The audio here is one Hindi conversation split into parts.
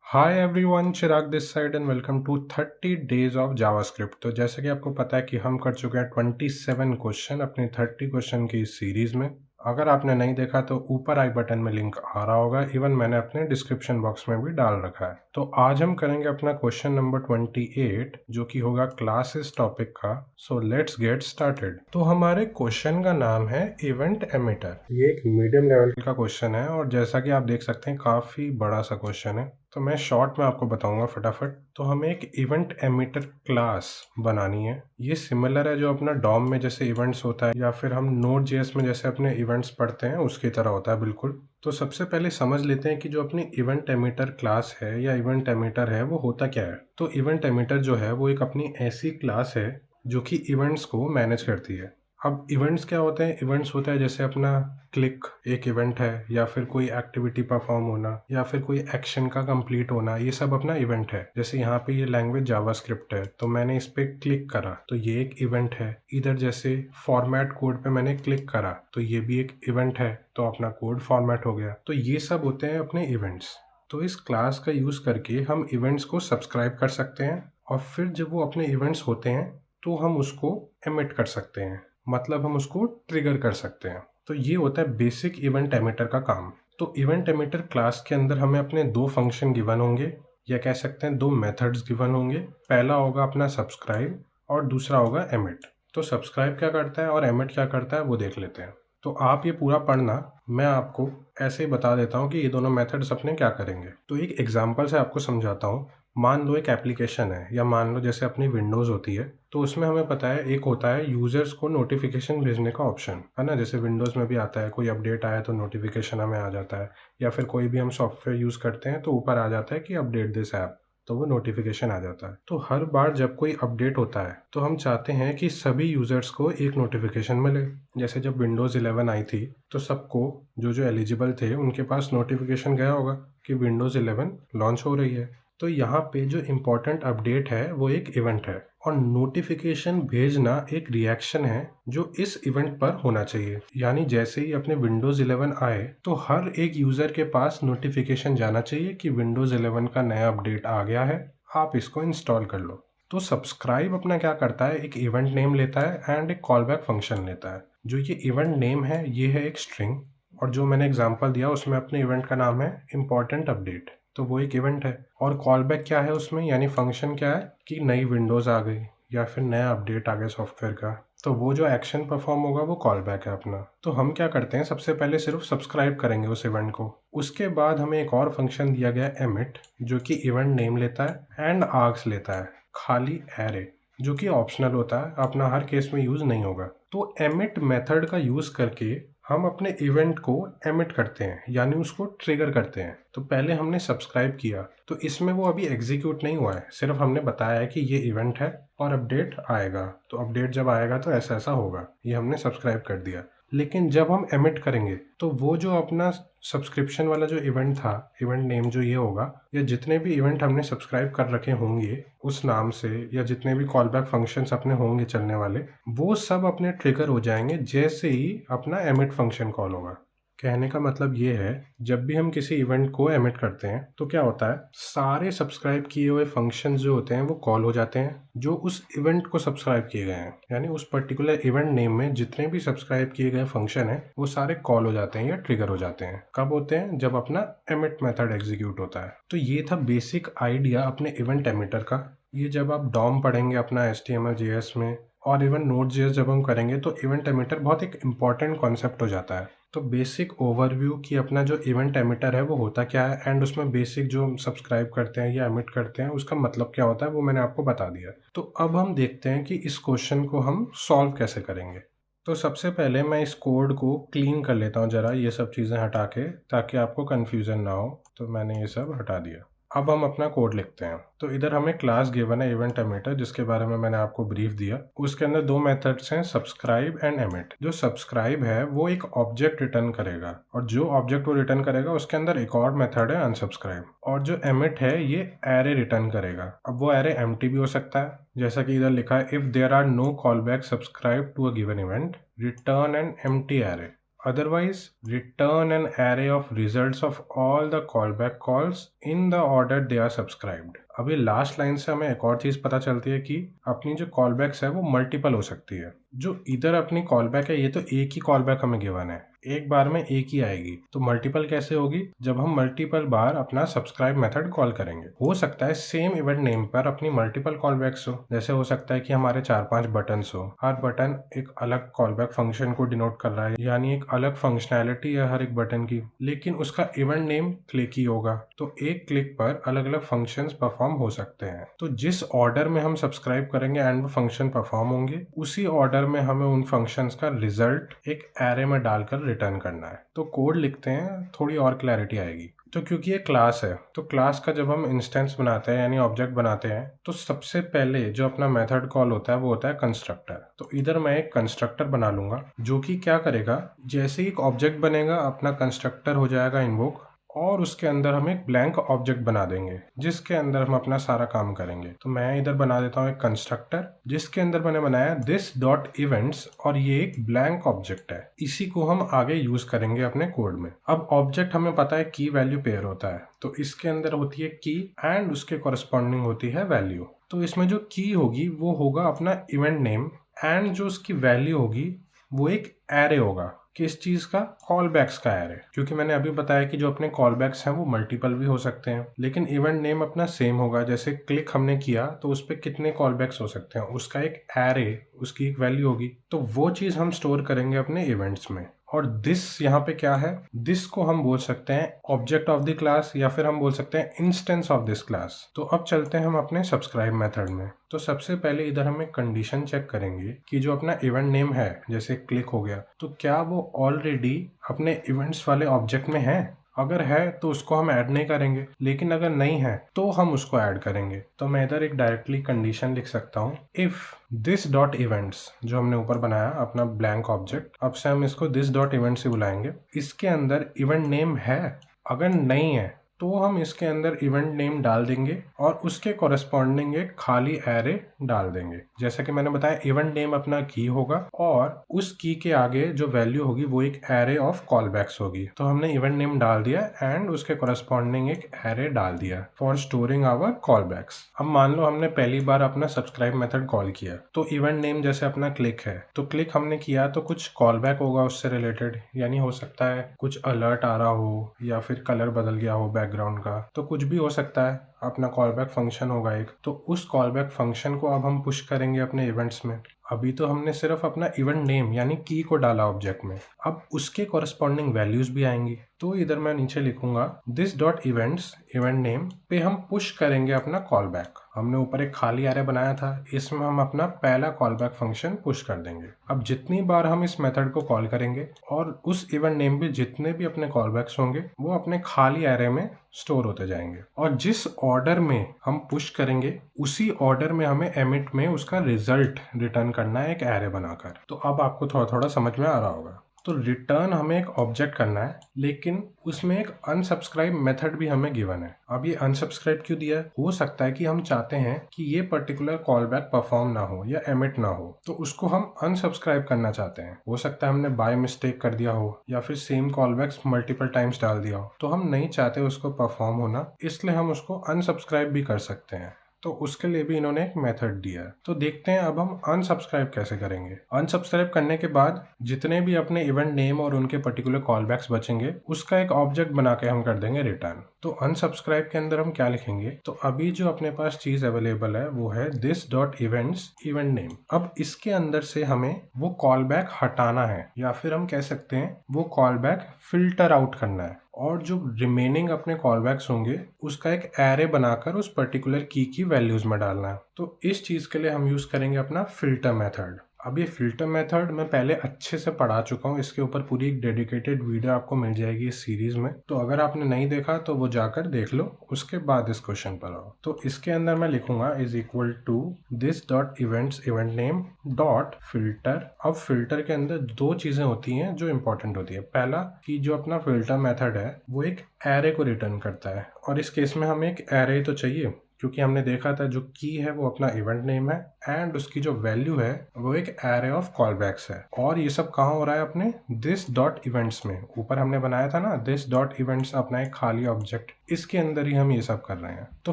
Hi everyone, Chirag this side and welcome to 30 days of JavaScript. तो जैसे कि आपको पता है कि हम कर चुके हैं 27 क्वेश्चन अपनी 30 क्वेश्चन की इस सीरीज में। अगर आपने नहीं देखा तो ऊपर आई बटन में लिंक आ रहा होगा, इवन मैंने अपने डिस्क्रिप्शन बॉक्स में भी डाल रखा है। तो आज हम करेंगे अपना क्वेश्चन नंबर 28 जो कि होगा क्लासेस टॉपिक का। So let's get started. तो हमारे क्वेश्चन का नाम है इवेंट एमिटर। ये एक मीडियम लेवल का क्वेश्चन है और जैसा कि आप देख सकते हैं काफ़ी बड़ा सा क्वेश्चन है। तो मैं शॉर्ट में आपको बताऊंगा फटाफट। तो हमें एक इवेंट एमिटर क्लास बनानी है। ये सिमिलर है जो अपना डॉम में जैसे इवेंट्स होता है या फिर हम नोड जेएस में जैसे अपने इवेंट्स पढ़ते हैं उसकी तरह होता है बिल्कुल। तो सबसे पहले समझ लेते हैं कि जो अपनी इवेंट एमिटर क्लास है या इवेंट एमिटर है वो होता क्या है। तो इवेंट एमिटर जो है वो एक अपनी ऐसी क्लास है जो कि इवेंट्स को मैनेज करती है। अब इवेंट्स क्या होते हैं? इवेंट्स होता है जैसे अपना क्लिक एक इवेंट है, या फिर कोई एक्टिविटी परफॉर्म होना, या फिर कोई एक्शन का कंप्लीट होना, ये सब अपना इवेंट है। जैसे यहाँ पे ये लैंग्वेज जावास्क्रिप्ट है तो मैंने इस पे क्लिक करा तो ये एक इवेंट है। इधर जैसे फॉर्मेट कोड पे मैंने क्लिक करा तो ये भी एक इवेंट है, तो अपना कोड फॉर्मेट हो गया। तो ये सब होते हैं अपने इवेंट्स। तो इस क्लास का यूज करके हम इवेंट्स को सब्सक्राइब कर सकते हैं और फिर जब वो अपने इवेंट्स होते हैं तो हम उसको एमिट कर सकते हैं, मतलब हम उसको ट्रिगर कर सकते हैं। तो ये होता है बेसिक इवेंट एमिटर का काम। तो इवेंट एमिटर क्लास के अंदर हमें अपने दो फंक्शन गिवन होंगे, या कह सकते हैं दो मेथड्स गिवन होंगे। पहला होगा अपना सब्सक्राइब और दूसरा होगा एमिट। तो सब्सक्राइब क्या करता है और एमिट क्या करता है वो देख लेते हैं। तो आप ये पूरा पढ़ना, मैं आपको ऐसे ही बता देता हूँ कि ये दोनों मेथड्स अपने क्या करेंगे। तो एक एग्जांपल से आपको समझाता हूँ। मान लो एक एप्लीकेशन है, या मान लो जैसे अपनी विंडोज़ होती है, तो उसमें हमें पता है एक होता है यूज़र्स को नोटिफिकेशन भेजने का ऑप्शन, है ना। जैसे विंडोज़ में भी आता है, कोई अपडेट आया तो नोटिफिकेशन हमें आ जाता है, या फिर कोई भी हम सॉफ्टवेयर यूज़ करते हैं तो ऊपर आ जाता है कि अपडेट दिस ऐप, तो वो नोटिफिकेशन आ जाता है। तो हर बार जब कोई अपडेट होता है तो हम चाहते हैं कि सभी यूज़र्स को एक नोटिफिकेशन मिले। जैसे जब विंडोज़ 11 आई थी तो सबको, जो जो एलिजिबल थे, उनके पास नोटिफिकेशन गया होगा कि विंडोज़ 11 लॉन्च हो रही है। तो यहाँ पे जो इम्पोर्टेंट अपडेट है वो एक इवेंट है, और नोटिफिकेशन भेजना एक रिएक्शन है जो इस इवेंट पर होना चाहिए। यानी जैसे ही अपने विंडोज़ 11 आए तो हर एक यूज़र के पास नोटिफिकेशन जाना चाहिए कि विंडोज़ 11 का नया अपडेट आ गया है, आप इसको इंस्टॉल कर लो। तो सब्सक्राइब अपना क्या करता है, एक इवेंट नेम लेता है एंड एक कॉलबैक फंक्शन लेता है। जो ये इवेंट नेम है ये है एक स्ट्रिंग, और जो मैंने एग्जांपल दिया उसमें अपने इवेंट का नाम है इम्पॉर्टेंट अपडेट, तो वो एक इवेंट है। और कॉलबैक क्या है उसमें, यानी फंक्शन क्या है कि नई विंडोज़ आ गई या फिर नया अपडेट आ गया सॉफ्टवेयर का, तो वो जो एक्शन परफॉर्म होगा वो कॉलबैक है अपना। तो हम क्या करते हैं, सबसे पहले सिर्फ सब्सक्राइब करेंगे उस इवेंट को। उसके बाद हमें एक और फंक्शन दिया गया एमिट, जो कि इवेंट नेम लेता है एंड आर्ग्स लेता है, खाली एरे, जो कि ऑप्शनल होता है, अपना हर केस में यूज़ नहीं होगा। तो एमिट मेथड का यूज़ करके हम अपने इवेंट को एमिट करते हैं, यानी उसको ट्रिगर करते हैं। तो पहले हमने सब्सक्राइब किया तो इसमें वो अभी एग्जीक्यूट नहीं हुआ है, सिर्फ हमने बताया है कि ये इवेंट है और अपडेट आएगा, तो अपडेट जब आएगा तो ऐसा ऐसा होगा, ये हमने सब्सक्राइब कर दिया। लेकिन जब हम एमिट करेंगे तो वो जो अपना सब्सक्रिप्शन वाला जो इवेंट था, इवेंट नेम जो ये होगा, या जितने भी इवेंट हमने सब्सक्राइब कर रखे होंगे उस नाम से, या जितने भी कॉलबैक फंक्शंस अपने होंगे चलने वाले, वो सब अपने ट्रिगर हो जाएंगे जैसे ही अपना एमिट फंक्शन कॉल होगा। कहने का मतलब ये है, जब भी हम किसी इवेंट को एमिट करते हैं तो क्या होता है, सारे सब्सक्राइब किए हुए फंक्शंस जो होते हैं वो कॉल हो जाते हैं जो उस इवेंट को सब्सक्राइब किए गए हैं। यानी उस पर्टिकुलर इवेंट नेम में जितने भी सब्सक्राइब किए गए फंक्शन हैं वो सारे कॉल हो जाते हैं या ट्रिगर हो जाते हैं। कब होते हैं? जब अपना एमिट मेथड एग्जीक्यूट होता है। तो ये था बेसिक आइडिया अपने इवेंट एमिटर का। ये जब आप डॉम पढ़ेंगे अपना HTML JS में, और इवन Node.js जब हम करेंगे तो इवेंट एमिटर बहुत एक इम्पॉर्टेंट कॉन्सेप्ट हो जाता है। तो बेसिक ओवरव्यू कि अपना जो इवेंट एमिटर है वो होता क्या है, एंड उसमें बेसिक जो हम सब्सक्राइब करते हैं या एमिट करते हैं उसका मतलब क्या होता है वो मैंने आपको बता दिया। तो अब हम देखते हैं कि इस क्वेश्चन को हम सॉल्व कैसे करेंगे। तो सबसे पहले मैं इस कोड को क्लीन कर लेता हूँ ज़रा, ये सब चीज़ें हटा के, ताकि आपको कन्फ्यूज़न ना हो। तो मैंने ये सब हटा दिया। अब हम अपना कोड लिखते हैं। तो इधर हमें क्लास गिवन है इवेंट एमिटर, जिसके बारे में मैंने आपको ब्रीफ दिया। उसके अंदर दो मेथड्स हैं, सब्सक्राइब एंड एमिट। जो सब्सक्राइब है वो एक ऑब्जेक्ट रिटर्न करेगा, और जो ऑब्जेक्ट वो रिटर्न करेगा उसके अंदर एक और मेथड है अनसब्सक्राइब। और जो एमिट है ये एरे रिटर्न करेगा। अब वो एरे एम्प्टी भी हो सकता है, जैसा कि इधर लिखा है, if there are no call back subscribe to a given event return an empty array. otherwise return an array of results of all the callback calls in the order they are subscribed। अभी लास्ट लाइन से हमें एक और चीज पता चलती है कि अपनी जो कॉलबैक्स है वो मल्टीपल हो सकती है। जो इधर अपनी कॉलबैक है ये तो एक ही कॉलबैक हमें गिवन है, एक बार में एक ही आएगी, तो मल्टीपल कैसे होगी? जब हम मल्टीपल बार अपना सब्सक्राइब मेथड कॉल करेंगे। हो सकता है सेम इवेंट नेम पर अपनी मल्टीपल कॉलबैक्स हो, जैसे हो सकता है कि हमारे 4-5 बटन्स हो, हर बटन एक अलग कॉलबैक फंक्शन को डिनोट कर रहा है, यानी एक अलग फंक्शनैलिटी है हर एक बटन की, लेकिन उसका इवेंट नेम क्लिक ही होगा, तो एक क्लिक पर अलग अलग फंक्शंस परफॉर्म हो सकते हैं। तो जिस ऑर्डर में हम सब्सक्राइब करेंगे एंड वो फंक्शन परफॉर्म होंगे, उसी ऑर्डर में हमें उन फंक्शंस का रिजल्ट एक एरे में डालकर रिटर्न करना है। तो कोड लिखते हैं, थोड़ी और क्लैरिटी आएगी। तो क्योंकि ये क्लास है, तो क्लास का जब हम इंस्टेंस बनाते हैं यानी ऑब्जेक्ट बनाते हैं, तो सबसे पहले जो अपना मेथड कॉल होता है वो होता है कंस्ट्रक्टर। तो इधर मैं एक कंस्ट्रक्टर बना लूंगा जो कि क्या करेगा, जैसे ही एक ऑब्जेक्ट बनेगा अपना कंस्ट्रक्टर हो जाएगा इन्वोक, और उसके अंदर हम एक ब्लैंक ऑब्जेक्ट बना देंगे जिसके अंदर हम अपना सारा काम करेंगे। तो मैं इधर बना देता हूँ एक कंस्ट्रक्टर जिसके अंदर मैंने बनाया दिस डॉट इवेंट्स, और ये एक ब्लैंक ऑब्जेक्ट है। इसी को हम आगे यूज करेंगे अपने कोड में। अब ऑब्जेक्ट हमें पता है की वैल्यू पेयर होता है, तो इसके अंदर होती है की एंड उसके कॉरस्पॉन्डिंग होती है वैल्यू। तो इसमें जो की होगी वो होगा अपना इवेंट नेम, एंड जो उसकी वैल्यू होगी वो एक एरे होगा। किस चीज का? कॉल बैक्स का एरे। क्योंकि मैंने अभी बताया कि जो अपने कॉल बैक्स हैं वो मल्टीपल भी हो सकते हैं, लेकिन इवेंट नेम अपना सेम होगा। जैसे क्लिक हमने किया तो उस पर कितने कॉल बैक्स हो सकते हैं, उसका एक एरे, उसकी एक वैल्यू होगी, तो वो चीज हम स्टोर करेंगे अपने इवेंट्स में। और दिस यहाँ पे क्या है? दिस को हम बोल सकते हैं ऑब्जेक्ट ऑफ द क्लास, या फिर हम बोल सकते हैं इंस्टेंस ऑफ दिस क्लास। तो अब चलते हैं हम अपने सब्सक्राइब मेथड में। तो सबसे पहले इधर हम एक कंडीशन चेक करेंगे कि जो अपना इवेंट नेम है, जैसे क्लिक हो गया, तो क्या वो ऑलरेडी अपने इवेंट्स वाले ऑब्जेक्ट में है। अगर है तो उसको हम ऐड नहीं करेंगे, लेकिन अगर नहीं है तो हम उसको ऐड करेंगे। तो मैं इधर एक डायरेक्टली कंडीशन लिख सकता हूँ, इफ दिस डॉट इवेंट्स, जो हमने ऊपर बनाया अपना ब्लैंक ऑब्जेक्ट, अब से हम इसको दिस डॉट इवेंट्स ही बुलाएंगे, इसके अंदर इवेंट नेम है। अगर नहीं है तो हम इसके अंदर इवेंट नेम डाल देंगे और उसके कॉरेस्पॉन्डिंग एक खाली एरे डाल देंगे। जैसा कि मैंने बताया इवेंट नेम अपना की होगा और उस की के आगे जो वैल्यू होगी वो एक एरे ऑफ कॉलबैक्स होगी। तो हमने इवेंट नेम डाल दिया एंड उसके कॉरेस्पॉन्डिंग एक एरे डाल दिया फॉर स्टोरिंग आवर कॉलबैक्स। अब मान लो हमने पहली बार अपना सब्सक्राइब मेथड कॉल किया, तो इवेंट नेम जैसे अपना क्लिक है, तो क्लिक हमने किया तो कुछ कॉलबैक होगा उससे रिलेटेड, यानी हो सकता है कुछ अलर्ट आ रहा हो या फिर कलर बदल गया हो बैकग्राउंड का, तो कुछ भी हो सकता है। अपना कॉलबैक फंक्शन होगा एक, तो उस कॉलबैक फंक्शन को अब हम पुश करेंगे अपने इवेंट्स में। अभी तो हमने सिर्फ अपना इवेंट नेम यानी की को डाला ऑब्जेक्ट में, अब उसके कॉरेस्पॉन्डिंग वैल्यूज भी आएंगी। तो इधर मैं नीचे लिखूंगा this dot events event name पे हम पुश करेंगे अपना कॉलबैक। हमने ऊपर एक खाली एरे बनाया था, इसमें हम अपना पहला कॉलबैक फंक्शन पुश कर देंगे। अब जितनी बार हम इस मेथड को कॉल करेंगे और उस इवेंट नेम पे जितने भी अपने कॉलबैक्स होंगे वो अपने खाली एरे में स्टोर होते जाएंगे, और जिस ऑर्डर में हम पुश करेंगे उसी ऑर्डर में हमें एमिट में उसका रिजल्ट रिटर्न करना है एक एरे बनाकर। तो अब आपको थोड़ा थोड़ा समझ में आ रहा होगा। तो रिटर्न हमें एक ऑब्जेक्ट करना है, लेकिन उसमें एक अनसब्सक्राइब मेथड भी हमें गिवन है। अब ये अनसब्सक्राइब क्यों दिया है? हो सकता है कि हम चाहते हैं कि ये पर्टिकुलर कॉलबैक परफॉर्म ना हो या एमिट ना हो, तो उसको हम अनसब्सक्राइब करना चाहते हैं। हो सकता है हमने बाय मिस्टेक कर दिया हो या फिर सेम कॉलबैक्स मल्टीपल टाइम्स डाल दिया हो, तो हम नहीं चाहते उसको परफॉर्म होना, इसलिए हम उसको अनसब्सक्राइब भी कर सकते हैं। तो उसके लिए भी इन्होंने एक मेथड दिया है। तो देखते हैं अब हम अनसब्सक्राइब कैसे करेंगे। अनसब्सक्राइब करने के बाद जितने भी अपने इवेंट नेम और उनके पर्टिकुलर कॉलबैक्स बचेंगे उसका एक ऑब्जेक्ट बना के हम कर देंगे रिटर्न। तो अनसब्सक्राइब के अंदर हम क्या लिखेंगे? तो अभी जो अपने पास चीज अवेलेबल है वो है this dot events event name. अब इसके अंदर से हमें वो कॉलबैक हटाना है, या फिर हम कह सकते हैं वो कॉलबैक फिल्टर आउट करना है, और जो रिमेनिंग अपने कॉलबैक्स होंगे उसका एक एरे बनाकर उस पर्टिकुलर की वैल्यूज में डालना है। तो इस चीज के लिए हम यूज करेंगे अपना फिल्टर मेथड। अब ये फिल्टर मेथड मैं पहले अच्छे से पढ़ा चुका हूँ, इसके ऊपर पूरी एक डेडिकेटेड वीडियो आपको मिल जाएगी इस सीरीज में, तो अगर आपने नहीं देखा तो वो जाकर देख लो, उसके बाद इस क्वेश्चन पर आओ। तो इसके अंदर मैं लिखूंगा is equal to this dot events event name dot filter. अब फिल्टर के अंदर दो चीजें होती हैं जो इंपॉर्टेंट होती है। पहला कि जो अपना फिल्टर मेथड है वो एक एरे को रिटर्न करता है, और इस केस में हमें एक एरे तो चाहिए, क्योंकि हमने देखा था जो की है वो अपना इवेंट नेम है एंड उसकी जो वैल्यू है वो एक एरे ऑफ कॉलबैक्स है। और ये सब कहाँ हो रहा है अपने दिस डॉट इवेंट्स में। ऊपर हमने बनाया था ना दिस डॉट इवेंट्स अपना एक खाली ऑब्जेक्ट, इसके अंदर ही हम ये सब कर रहे हैं। तो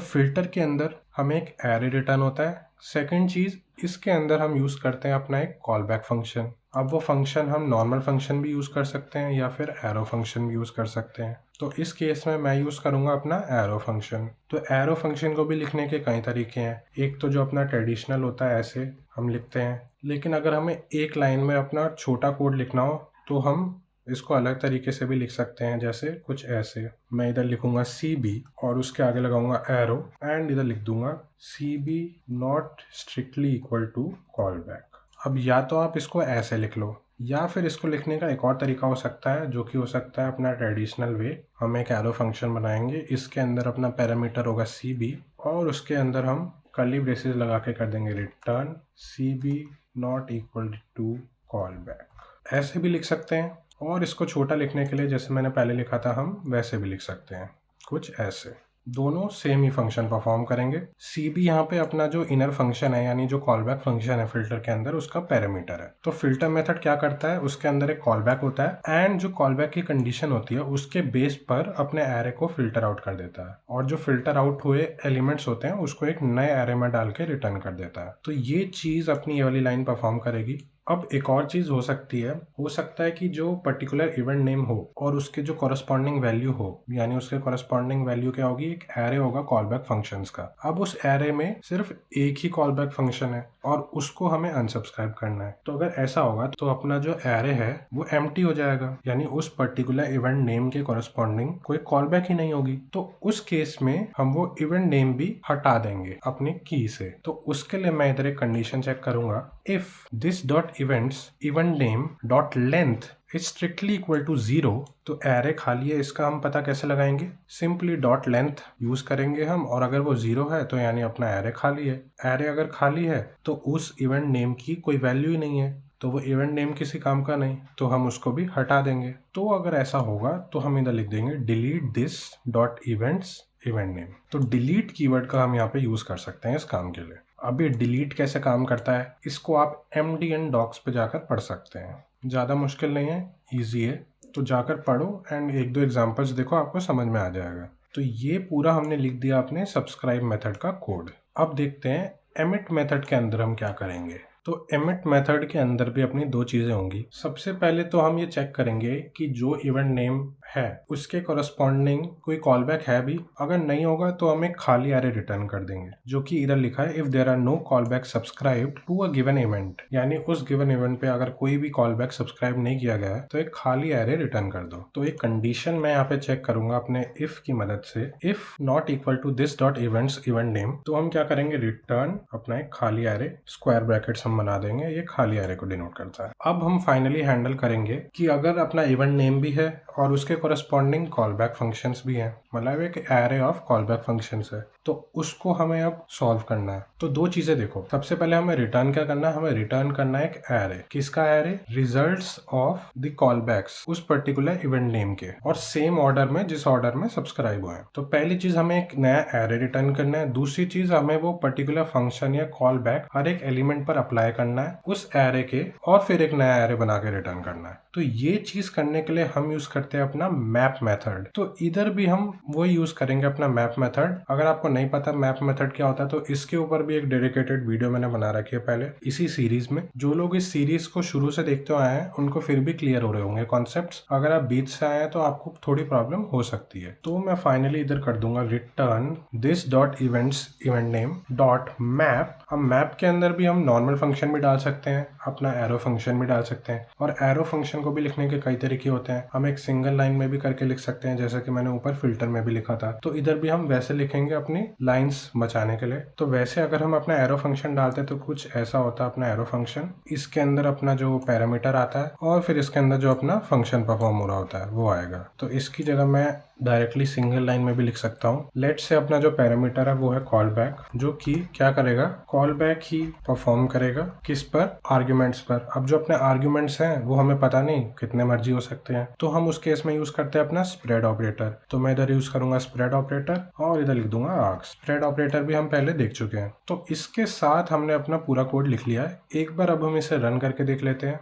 फिल्टर के अंदर हमें एक एरे रिटर्न होता है। सेकेंड चीज, इसके अंदर हम यूज करते हैं अपना एक कॉल बैक फंक्शन। अब वो फंक्शन हम नॉर्मल फंक्शन भी यूज कर सकते हैं या फिर एरो फंक्शन भी यूज कर सकते हैं। तो इस केस में मैं यूज करूंगा अपना एरो फंक्शन। तो एरो फंक्शन को भी लिखने के कई तरीके हैं। एक तो जो अपना ट्रेडिशनल होता है ऐसे हम लिखते हैं, लेकिन अगर हमें एक लाइन में अपना छोटा कोड लिखना हो तो हम इसको अलग तरीके से भी लिख सकते हैं, जैसे कुछ ऐसे। मैं इधर लिखूंगा CB और उसके आगे लगाऊंगा एरो एंड इधर लिख दूंगा CB not strictly equal to call back. अब या तो आप इसको ऐसे लिख लो या फिर इसको लिखने का एक और तरीका हो सकता है, जो कि हो सकता है अपना ट्रेडिशनल वे। हम एक एरो फंक्शन बनाएंगे, इसके अंदर अपना पैरामीटर होगा CB और उसके अंदर हम कर्ली ब्रेसेस लगा के कर देंगे return CB not equal to call back. ऐसे भी लिख सकते हैं और इसको छोटा लिखने के लिए जैसे मैंने पहले लिखा था हम वैसे भी लिख सकते हैं, कुछ ऐसे। दोनों सेम ही फंक्शन परफॉर्म करेंगे। CB यहाँ पे अपना जो इनर फंक्शन है यानी जो कॉलबैक फंक्शन है फिल्टर के अंदर, उसका पैरामीटर है। तो फिल्टर मेथड क्या करता है, उसके अंदर एक कॉलबैक होता है एंड जो कॉलबैक की कंडीशन होती है उसके बेस पर अपने एरे को फिल्टर आउट कर देता है और जो फिल्टर आउट हुए एलिमेंट्स होते हैं उसको एक नए एरे में डाल के रिटर्न कर देता है। तो ये चीज अपनी ये वाली लाइन परफॉर्म करेगी। अब एक और चीज हो सकती है, हो सकता है कि जो पर्टिकुलर इवेंट नेम हो और उसके जो कॉरस्पॉन्डिंग वैल्यू हो, यानी उसके कॉरस्पॉन्डिंग वैल्यू क्या होगी, एक एरे होगा कॉलबैक फंक्शंस का। अब उस एरे में सिर्फ एक ही कॉलबैक फंक्शन है और उसको हमें अनसब्सक्राइब करना है। तो अगर ऐसा होगा तो अपना जो एरे है वो एम्प्टी हो जाएगा, यानी उस पर्टिकुलर इवेंट नेम के कॉरस्पॉन्डिंग कोई कॉलबैक ही नहीं होगी। तो उस केस में हम वो इवेंट नेम भी हटा देंगे अपनी की से। तो उसके लिए मैं इधर एक कंडीशन चेक करूंगा, if this dot events event name dot length is strictly equal to 0। तो एरे खाली है, इसका हम पता कैसे लगाएंगे, सिंपली डॉट लेंथ यूज करेंगे हम, और अगर वो 0 है तो यानी अपना एरे खाली है। एरे अगर खाली है तो उस इवेंट नेम की कोई वैल्यू ही नहीं है, तो वो इवेंट नेम किसी काम का नहीं, तो हम उसको भी हटा देंगे। तो अगर ऐसा होगा तो हम इधर लिख देंगे delete this dot events event name. तो डिलीट कीवर्ड का हम यहाँ पे यूज कर सकते हैं इस काम के लिए। अब ये डिलीट कैसे काम करता है, इसको आप MDN डॉक्स पे जाकर पढ़ सकते हैं। ज़्यादा मुश्किल नहीं है, इजी है, तो जाकर पढ़ो एंड एक दो एग्जांपल्स देखो, आपको समझ में आ जाएगा। तो ये पूरा हमने लिख दिया अपने सब्सक्राइब मेथड का कोड। अब देखते हैं एमिट मेथड के अंदर हम क्या करेंगे। तो एमिट मेथड के अंदर भी अपनी दो चीजें होंगी। सबसे पहले तो हम ये चेक करेंगे कि जो इवेंट नेम है उसके कॉरस्पॉन्डिंग कोई कॉलबैक है भी। अगर नहीं होगा तो हम एक खाली एरे रिटर्न कर देंगे, जो कि इधर लिखा है if there are no callback subscribed to a given event, यानी उस गिवन इवेंट पे अगर कोई भी कॉलबैक सब्सक्राइब नहीं किया गया है तो एक खाली एरे रिटर्न कर दो। तो एक कंडीशन मैं यहाँ पे चेक करूंगा अपने इफ की मदद से, if not equal to this dot events event name. तो हम क्या करेंगे, रिटर्न अपना एक खाली एरे, स्क्वायर ब्रैकेट्स हम बना देंगे, ये खाली एरे को डिनोट करता है। अब हम फाइनली हैंडल करेंगे कि अगर अपना इवेंट नेम भी है और उसके कॉरस्पॉन्डिंग कॉलबैक फंक्शंस भी हैं, मतलब एक एरे ऑफ कॉलबैक फंक्शंस है, तो उसको हमें अब सॉल्व करना है। तो दो चीजें देखो, सबसे पहले हमें रिटर्न क्या करना है, हमें रिटर्न करना है एक एरे। किसका एरे, रिजल्ट्स ऑफ द कॉलबैक्स उस पर्टिकुलर इवेंट नेम के, और सेम ऑर्डर में जिस ऑर्डर में सब्सक्राइब हुए हैं। तो पहली चीज हमें एक नया एरे रिटर्न करना है। दूसरी चीज हमें वो पर्टिकुलर फंक्शन या कॉलबैक हर एक एलिमेंट पर अप्लाई करना है उस एरे के, और फिर एक नया एरे बना के रिटर्न करना है। तो ये चीज करने के लिए हम यूज करते हैं अपना मैप मेथड। तो इधर भी हम वही यूज करेंगे अपना मैप मेथड। अगर आपको नहीं पता मैप मेथड क्या होता है तो इसके ऊपर भी एक डेडिकेटेड वीडियो मैंने बना रखी है पहले इसी सीरीज में। जो लोग इस सीरीज को शुरू से देखते आए हैं उनको फिर भी क्लियर हो रहे होंगे कॉन्सेप्ट्स। अगर आप बीच से आए हैं तो आपको थोड़ी प्रॉब्लम हो सकती है। तो मैं फाइनली इधर कर दूंगा return this dot events event name dot map. अब मैप के अंदर भी हम नॉर्मल फंक्शन भी डाल सकते हैं, अपना एरो फंक्शन भी डाल सकते हैं, और एरो फंक्शन को भी लिखने के कई तरीके होते हैं। हम एक सिंगल लाइन में भी करके लिख सकते हैं, जैसा कि मैंने ऊपर फिल्टर में भी लिखा था। तो इधर भी हम वैसे लिखेंगे अपनी लाइंस बचाने के लिए। तो वैसे अगर हम अपना एरो फंक्शन डालते हैं तो कुछ ऐसा होता है अपना एरो फंक्शन। इसके अंदर अपना जो पैरामीटर आता है और फिर इसके अंदर जो अपना फंक्शन परफॉर्म हो रहा होता है वो आएगा। तो इसकी जगह मैं डायरेक्टली सिंगल लाइन में भी लिख सकता हूँ। लेट से अपना जो पैरामीटर है वो है कॉल बैक, जो कि क्या करेगा, कॉल बैक ही परफॉर्म करेगा किस पर, आर्ग्यूमेंट्स पर। अब जो अपने आर्ग्यूमेंट्स हैं वो हमें पता नहीं कितने मर्जी हो सकते हैं, तो हम उस केस में यूज करते हैं अपना स्प्रेड ऑपरेटर। तो मैं इधर यूज करूंगा स्प्रेड ऑपरेटर और इधर लिख दूंगा आर्ग्स। स्प्रेड ऑपरेटर भी हम पहले देख चुके हैं। तो इसके साथ हमने अपना पूरा कोड लिख लिया है। एक बार अब हम इसे रन करके देख लेते हैं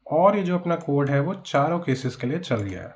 और ये जो अपना कोड है वो चारों केसेस के लिए चल गया है।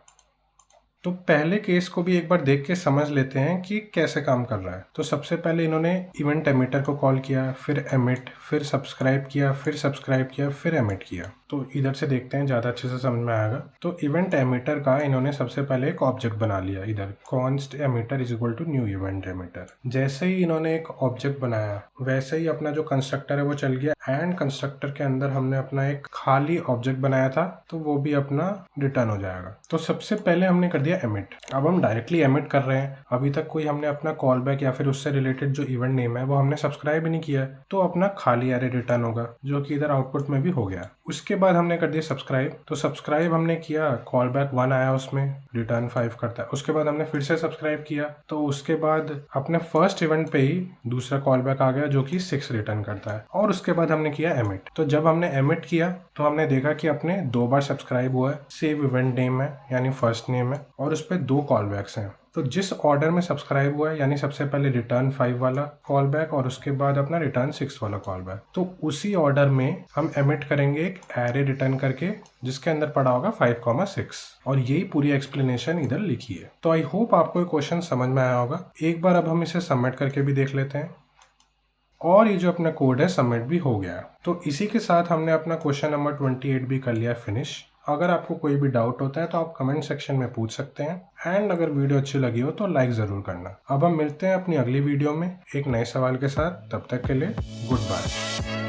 तो पहले केस को भी एक बार देख के समझ लेते हैं कि कैसे काम कर रहा है। तो सबसे पहले इन्होंने इवेंट एमिटर को कॉल किया, फिर एमिट, फिर सब्सक्राइब किया, फिर सब्सक्राइब किया, फिर एमिट किया। तो इधर से देखते हैं, ज़्यादा अच्छे से समझ में आएगा। तो इवेंट एमिटर का इन्होंने सबसे पहले एक ऑब्जेक्ट बना लिया, इधर const emitter is equal to new event emitter. जैसे ही इन्होंने एक ऑब्जेक्ट बनाया वैसे ही अपना जो कंस्ट्रक्टर है वो चल गया, एंड कंस्ट्रक्टर के अंदर हमने अपना एक खाली ऑब्जेक्ट बनाया था तो वो भी अपना रिटर्न हो जाएगा। तो सबसे पहले हमने कर दिया एमिट। अब हम डायरेक्टली एमिट कर रहे हैं, अभी तक कोई हमने अपना कॉल बैक या फिर उससे रिलेटेड जो इवेंट नेम है वो हमने सब्सक्राइब ही नहीं किया है, तो अपना खाली एरे रिटर्न होगा, जो कि इधर आउटपुट में भी हो गया। उसके बाद हमने कर दिया सब्सक्राइब। तो सब्सक्राइब हमने किया, कॉल बैक 1 आया, उसमें रिटर्न 5 करता है। उसके बाद हमने फिर से सब्सक्राइब किया, तो उसके बाद अपने फर्स्ट इवेंट पे ही दूसरा कॉल बैक आ गया जो कि 6 रिटर्न करता है। और उसके बाद हमने किया एमिट। तो जब हमने एमिट किया तो हमने देखा कि अपने 2 बार सब्सक्राइब हुआ है, सेव इवेंट नेम है यानी फर्स्ट नेम है, और उस पर 2 कॉल बैक्स हैं। तो जिस ऑर्डर में सब्सक्राइब हुआ है, यानी सबसे पहले रिटर्न 5 वाला कॉल बैक और उसके बाद अपना रिटर्न 6 वाला कॉल बैक, तो उसी ऑर्डर में हम एमिट करेंगे एक एरे रिटर्न करके जिसके अंदर पड़ा होगा 5,6, और यही पूरी एक्सप्लेनेशन इधर लिखी है। तो आई होप आपको ये क्वेश्चन समझ में आया होगा। एक बार अब हम इसे सबमिट करके भी देख लेते हैं, और ये जो अपना कोड है सबमिट भी हो गया। तो इसी के साथ हमने अपना क्वेश्चन नंबर 28 भी कर लिया फिनिश। अगर आपको कोई भी डाउट होता है तो आप कमेंट सेक्शन में पूछ सकते हैं, एंड अगर वीडियो अच्छी लगी हो तो लाइक ज़रूर करना। अब हम मिलते हैं अपनी अगली वीडियो में एक नए सवाल के साथ। तब तक के लिए गुड बाय।